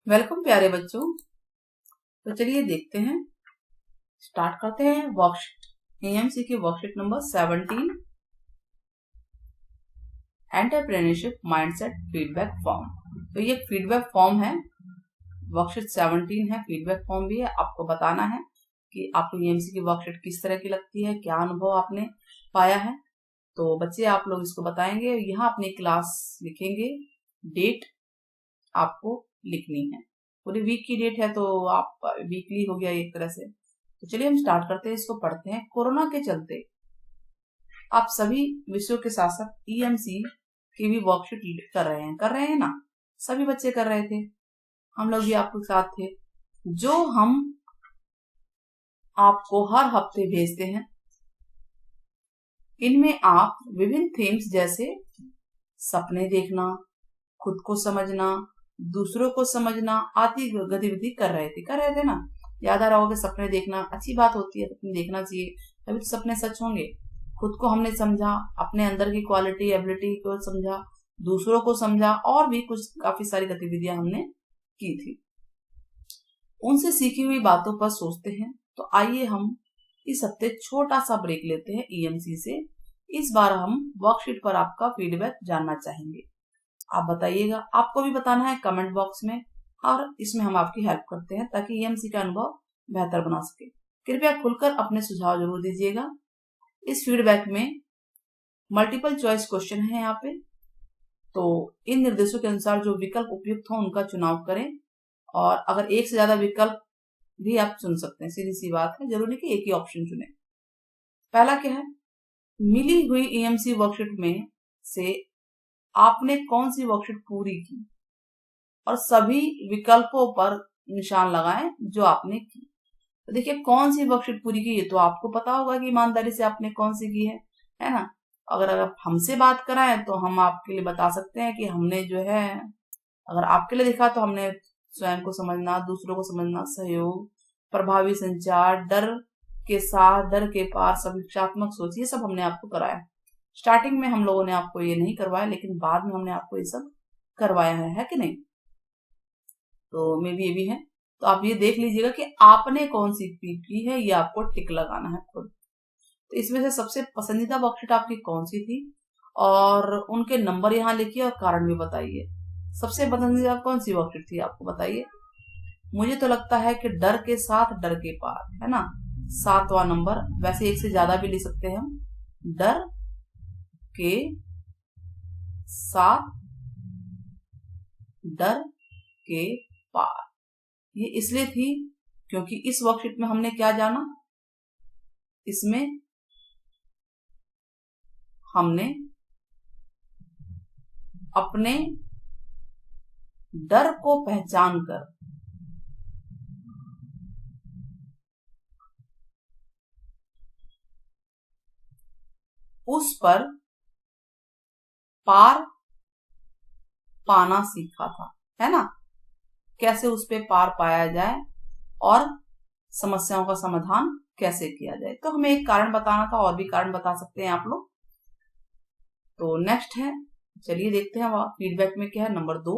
Welcome प्यारे बच्चों। तो चलिए देखते हैं, स्टार्ट करते हैं वर्कशीट एएमसी की worksheet number 17 entrepreneurship mindset feedback form. तो ये फीडबैक फॉर्म है, वर्कशीट 17 है, फीडबैक फॉर्म भी है। आपको बताना है कि आपको एएमसी की वर्कशीट किस तरह की लगती है, क्या अनुभव आपने पाया है। तो बच्चे आप लोग इसको बताएंगे, यहाँ अपनी क्लास लिखेंगे, डेट आपको लिखनी है, पूरी वीक की डेट है तो आप वीकली हो गया एक तरह से। तो चलिए हम स्टार्ट करते हैं, इसको पढ़ते हैं। कोरोना के चलते आप सभी विषयों के साथ साथ ईएमसी की भी वर्कशीट कर रहे हैं ना, सभी बच्चे कर रहे थे, हम लोग भी आपके साथ थे। जो हम आपको हर हफ्ते भेजते हैं, इनमें आप विभिन्न थीम्स जैसे सपने देखना, खुद को समझना, दूसरों को समझना आदि गतिविधि कर रहे थे ना। याद आ रहा होगा, सपने देखना अच्छी बात होती है, सपने देखना चाहिए, तभी तो सपने सच होंगे। खुद को हमने समझा, अपने अंदर की क्वालिटी एबिलिटी को समझा, दूसरों को समझा, और भी कुछ काफी सारी गतिविधियां हमने की थी। उनसे सीखी हुई बातों पर सोचते हैं। तो आइए हम इस हफ्ते छोटा सा ब्रेक लेते हैं ईएमसी से। इस बार हम वर्कशीट पर आपका फीडबैक जानना चाहेंगे। आप बताइएगा, आपको भी बताना है कमेंट बॉक्स में, और इसमें हम आपकी हेल्प करते हैं ताकि ईएमसी का अनुभव बेहतर बना सके। कृपया खुलकर अपने सुझाव जरूर दीजिएगा। इस फीडबैक में मल्टीपल चॉइस क्वेश्चन है यहाँ पे, तो इन निर्देशों के अनुसार जो विकल्प उपयुक्त हो उनका चुनाव करें, और अगर एक से ज्यादा विकल्प भी आप चुन सकते हैं, सीधी सी बात है, जरूरी कि एक ही ऑप्शन चुने। पहला क्या है, मिली हुई ईएमसी वर्कशीट में से आपने कौन सी वर्कशीट पूरी की, और सभी विकल्पों पर निशान लगाएं जो आपने की। तो देखिए, कौन सी वर्कशीट पूरी की, ये तो आपको पता होगा कि ईमानदारी से आपने कौन सी की है ना। अगर आप हमसे बात कराएं तो हम आपके लिए बता सकते हैं कि हमने जो है, अगर आपके लिए दिखा तो हमने स्वयं को समझना, दूसरों को समझना, सहयोग, प्रभावी संचार, डर के साथ, डर के पार, समीक्षात्मक सोच, ये सब हमने आपको कराया। स्टार्टिंग में हम लोगों ने आपको ये नहीं करवाया, लेकिन बाद में हमने आपको ये सब करवाया है कि नहीं। तो मे भी ये भी है, तो आप ये देख लीजिएगा कि आपने कौन सी की है, ये आपको टिक लगाना है खुद। तो इसमें से सबसे पसंदीदा वर्कशीट आपकी कौन सी थी, और उनके नंबर यहाँ लिखिए और कारण भी बताइए। सबसे पसंदीदा कौन सी वर्कशीट थी आपको बताइए। मुझे तो लगता है कि डर के साथ डर के पार, है ना, 7वां नंबर। वैसे एक से ज्यादा भी ले सकते हैं हम, डर के साथ डर के पार। ये इसलिए थी क्योंकि इस वर्कशीट में हमने क्या जाना, इसमें हमने अपने डर को पहचान कर उस पर पार पाना सीखा था, है ना। कैसे उस पे पार पाया जाए और समस्याओं का समाधान कैसे किया जाए। तो हमें एक कारण बताना था, और भी कारण बता सकते हैं आप लोग। तो नेक्स्ट है, चलिए देखते हैं फीडबैक में क्या है। नंबर 2,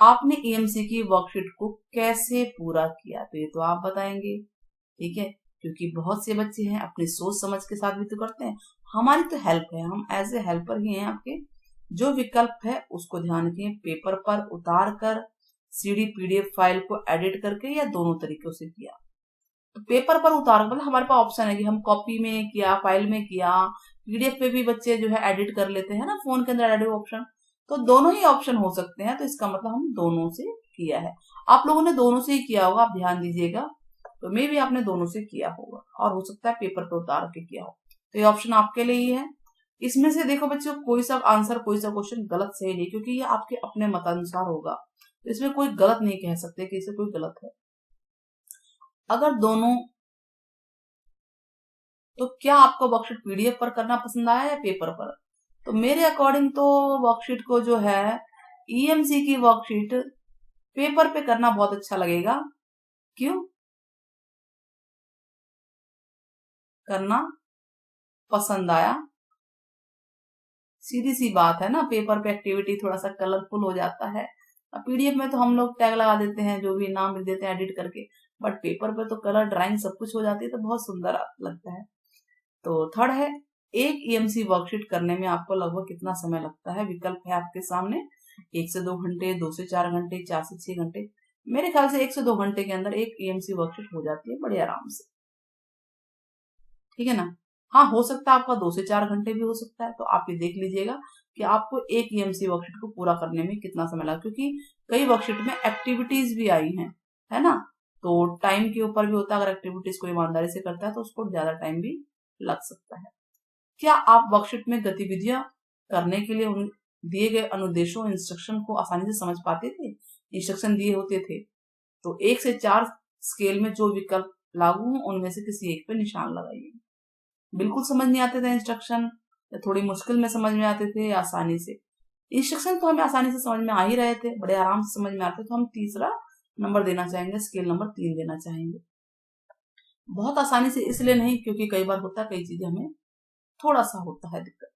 आपने ईएमसी की वर्कशीट को कैसे पूरा किया। तो ये तो आप बताएंगे, ठीक है, क्योंकि बहुत से बच्चे हैं अपनी सोच समझ के साथ भी तो करते हैं। हमारी तो हेल्प है, हम एज ए हेल्पर ही हैं आपके। जो विकल्प है उसको ध्यान रखिए, पेपर पर उतार कर, सीडी पीडीएफ फाइल को एडिट करके, या दोनों तरीकों से किया। तो पेपर पर उतार मतलब हमारे पास ऑप्शन है कि हम कॉपी में किया, फाइल में किया, पीडीएफ पे भी बच्चे जो है एडिट कर लेते हैं ना, फोन के अंदर एडिट ऑप्शन। तो दोनों ही ऑप्शन हो सकते हैं, तो इसका मतलब हम दोनों से किया है। आप लोगों ने दोनों से ही किया होगा, आप ध्यान दीजिएगा। तो मे भी आपने दोनों से किया होगा, और हो सकता है पेपर पे उतार के किया हो। तो ये ऑप्शन आपके लिए ही है। इसमें से देखो बच्चों, कोई सा आंसर, कोई सा क्वेश्चन गलत सही नहीं, क्योंकि ये आपके अपने मतानुसार होगा। तो इसमें कोई गलत नहीं कह सकते कि इसे कोई गलत है। अगर दोनों, तो क्या आपको वर्कशीट पीडीएफ पर करना पसंद आया या पेपर पर। तो मेरे अकॉर्डिंग तो वर्कशीट को जो है, ईएमसी की वर्कशीट पेपर पे करना बहुत अच्छा लगेगा। क्यों करना पसंद आया, सीधी सी बात है ना, पेपर पे एक्टिविटी थोड़ा सा कलरफुल हो जाता है, अब पीडीएफ में तो हम लोग टैग लगा देते हैं, जो भी नाम लिख देते हैं एडिट करके, बट पेपर पे तो कलर ड्राइंग सब कुछ हो जाती है, तो बहुत सुंदर लगता है। तो थर्ड है, एक ईएमसी वर्कशीट करने में आपको लगभग कितना समय लगता है? विकल्प है आपके सामने, 1 से 2 घंटे, 2 से 4 घंटे, 4 से 6 घंटे। मेरे ख्याल से 1 से 2 घंटे के अंदर एक ईएमसी वर्कशीट हो जाती है बड़े आराम से, ठीक है ना। हाँ, हो सकता है आपका 2 से 4 घंटे भी हो सकता है, तो आप ये देख लीजिएगा कि आपको एक ईएमसी वर्कशीट को पूरा करने में कितना समय लगा, क्योंकि कई वर्कशीट में एक्टिविटीज भी आई हैं, है ना। तो टाइम के ऊपर भी होता है, अगर एक्टिविटीज को ईमानदारी से करता है तो उसको ज्यादा टाइम भी लग सकता है। क्या आप वर्कशीट में गतिविधियां करने के लिए उन दिए गए अनुदेशों, इंस्ट्रक्शन को आसानी से समझ पाते थे? इंस्ट्रक्शन दिए होते थे तो 1 से 4 स्केल में जो विकल्प लागू हो उनमें से किसी एक पे निशान लगाइए। बिल्कुल समझ नहीं आते थे इंस्ट्रक्शन, या थोड़ी मुश्किल में समझ में आते थे, या आसानी से? इंस्ट्रक्शन तो हमें आसानी से समझ में आ ही रहे थे, बड़े आराम से समझ में आते, तो हम तीसरा नंबर देना चाहेंगे, स्केल नंबर 3 देना चाहेंगे। बहुत आसानी से इसलिए नहीं क्योंकि कई बार होता है, कई चीजें हमें थोड़ा सा होता है दिक्कत।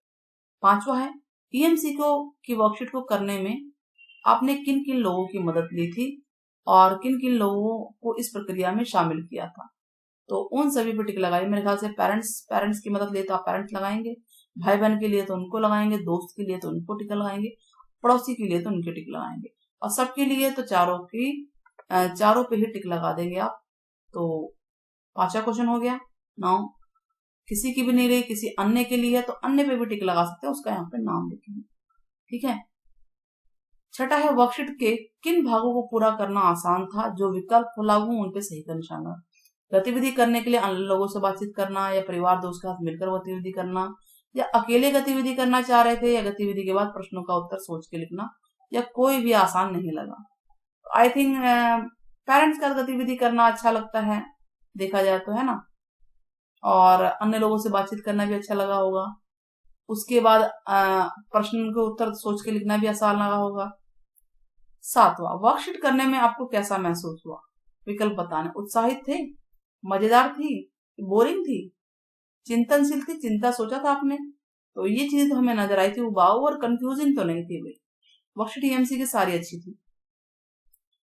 पांचवा है, ईएमसी की वर्कशीट को करने में आपने किन किन लोगों की मदद ली थी और किन किन लोगों को इस प्रक्रिया में शामिल किया था? तो उन सभी पर टिक लगाइए। मेरे ख्याल से पेरेंट्स की मदद लिए तो आप पेरेंट्स लगाएंगे, भाई बहन के लिए तो उनको लगाएंगे, दोस्त के लिए तो उनको टिक लगाएंगे, पड़ोसी के लिए तो उनके टिक लगाएंगे, और सबके लिए तो चारों पे ही टिक लगा देंगे आप। तो 5वां क्वेश्चन हो गया। 9, किसी की भी नहीं रही, किसी अन्य के लिए है तो अन्य पे भी टिक लगा सकते हैं, उसका यहाँ पे नाम लिखेंगे, ठीक है। 6 है, वर्कशीट के किन भागों को पूरा करना आसान था? जो विकल्प लागू उन पे सही का निशान लगा। गतिविधि करने के लिए अन्य लोगों से बातचीत करना, या परिवार दोस्त के साथ मिलकर गतिविधि करना, या अकेले गतिविधि करना चाह रहे थे, या गतिविधि के बाद प्रश्नों का उत्तर सोच के लिखना, या कोई भी आसान नहीं लगा। आई थिंक पेरेंट्स का गतिविधि करना अच्छा लगता है, देखा जाए तो, है ना। और अन्य लोगों से बातचीत करना भी अच्छा लगा होगा। उसके बाद प्रश्न के उत्तर सोच के लिखना भी आसान लगा होगा। 7वां, वर्कशीट करने में आपको कैसा महसूस हुआ? विकल्प बताने। उत्साहित थे, मजेदार थी, बोरिंग थी, चिंतनशील थी, चिंता सोचा था आपने? तो ये चीज तो हमें नजर आई थी, उबाऊ और कंफ्यूजिंग तो नहीं थी भाई। वर्कशीट ईएमसी की सारी अच्छी थी।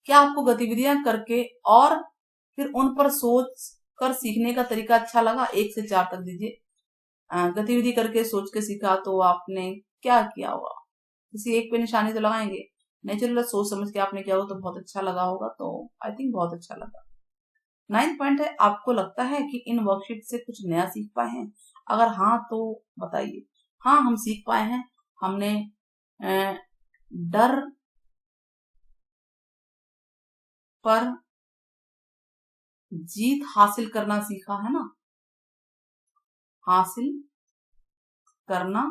क्या आपको गतिविधियां करके और फिर उन पर सोच कर सीखने का तरीका अच्छा लगा? 1 से 4 तक दीजिए। गतिविधि करके सोच के सीखा तो आपने क्या किया होगा? किसी एक पे निशानी तो लगाएंगे, नेचुरल सोच समझ के आपने किया होगा तो बहुत अच्छा लगा होगा, तो आई थिंक बहुत अच्छा लगा। 9 पॉइंट है, आपको लगता है कि इन वर्कशीट से कुछ नया सीख पाए हैं? अगर हाँ तो बताइए। हाँ, हम सीख पाए हैं। हमने डर पर जीत हासिल करना सीखा, है ना, हासिल करना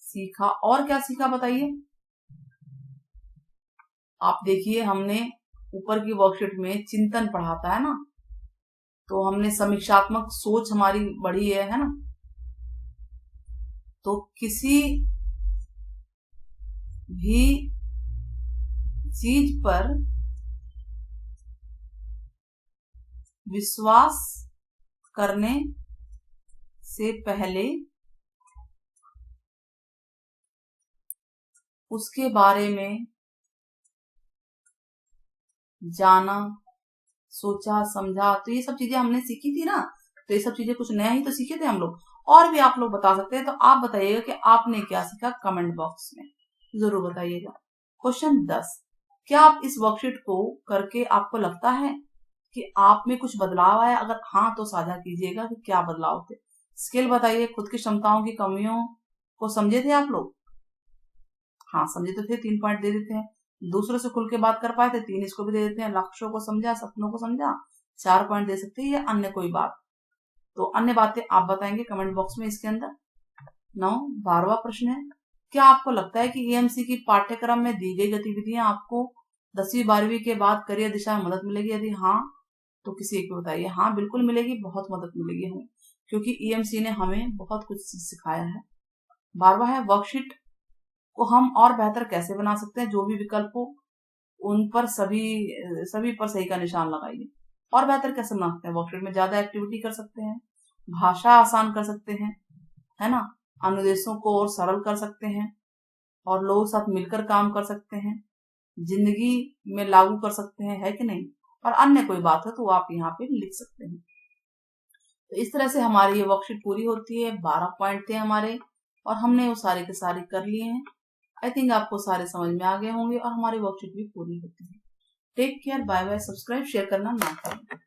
सीखा। और क्या सीखा बताइए। आप देखिए, हमने ऊपर की वर्कशीट में चिंतन पढ़ाता है ना, तो हमने समीक्षात्मक सोच हमारी बढ़ी है ना। तो किसी भी चीज पर विश्वास करने से पहले उसके बारे में जाना, सोचा, समझा। तो ये सब चीजें हमने सीखी थी ना, तो ये सब चीजें कुछ नया ही तो सीखे थे हम लोग। और भी आप लोग बता सकते हैं, तो आप बताइएगा कि आपने क्या सीखा, कमेंट बॉक्स में जरूर बताइएगा। क्वेश्चन 10, क्या आप इस वर्कशीट को करके आपको लगता है कि आप में कुछ बदलाव आया? अगर हाँ तो साझा कीजिएगा कि क्या बदलाव थे। स्किल बताइए, खुद की क्षमताओं की कमियों को समझे थे आप लोग? हाँ, समझे तो थे, 3 पॉइंट दे देते हैं। दूसरों से खुल के बात कर पाए थे, 3 इसको भी दे देते हैं। लक्ष्यों को समझा, सपनों को समझा, 4 पॉइंट दे सकते हैं। या अन्य कोई बात, तो अन्य बातें आप बताएंगे कमेंट बॉक्स में इसके अंदर। 9, 12वां प्रश्न है, क्या आपको लगता है कि ईएमसी की पाठ्यक्रम में दी गई गतिविधियां आपको 10वीं 12वीं के बाद करियर दिशा में मदद मिलेगी? यदि हाँ तो किसी एक को बताइए। हाँ, बिल्कुल मिलेगी, बहुत मदद मिलेगी हमें, क्योंकि ईएमसी ने हमें बहुत कुछ सिखाया है। 12वां है, वर्कशीट को हम और बेहतर कैसे बना सकते हैं? जो भी विकल्प हो उन पर सभी पर सही का निशान लगाइए। और बेहतर कैसे बना सकते हैं? वर्कशीट में ज्यादा एक्टिविटी कर सकते हैं, भाषा आसान कर सकते हैं, है ना, अनुदेशों को और सरल कर सकते हैं, और लोगों के साथ मिलकर काम कर सकते हैं, जिंदगी में लागू कर सकते हैं, है कि नहीं। और अन्य कोई बात है तो वो आप यहाँ पे लिख सकते हैं। तो इस तरह से हमारी ये वर्कशीट पूरी होती है। 12 पॉइंट थे हमारे और हमने वो सारे के सारे कर लिए हैं। आई थिंक आपको सारे समझ में आ गए होंगे और हमारी वर्कशीट भी पूरी होती है। Take care, bye bye. Subscribe share करना ना भूलें।